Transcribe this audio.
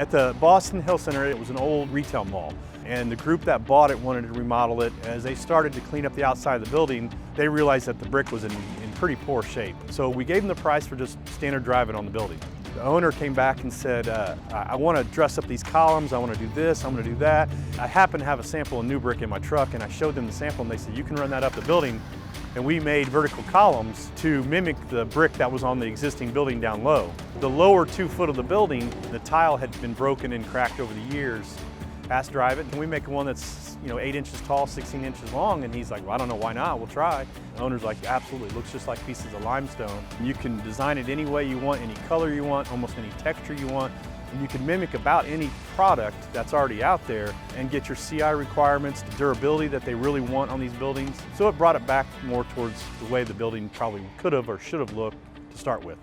At the Boston Hill Center, it was an old retail mall, and the group that bought it wanted to remodel it. As they started to clean up the outside of the building, they realized that the brick was in pretty poor shape. So we gave them the price for just standard driving on the building. The owner came back and said, I want to dress up these columns, I want to do this, I want to do that. I happen to have a sample of new brick in my truck, and I showed them the sample, and they said, you can run that up the building. And we made vertical columns to mimic the brick that was on the existing building down low. The lower 2 foot of the building, the tile had been broken and cracked over the years. Asked Drive It, can we make one that's 8 inches tall, 16 inches long? And he's like, well, I don't know, why not? We'll try. The owner's like, absolutely, it looks just like pieces of limestone. You can design it any way you want, any color you want, almost any texture you want. And you can mimic about any product that's already out there and get your CI requirements, the durability that they really want on these buildings. So it brought it back more towards the way the building probably could have or should have looked to start with.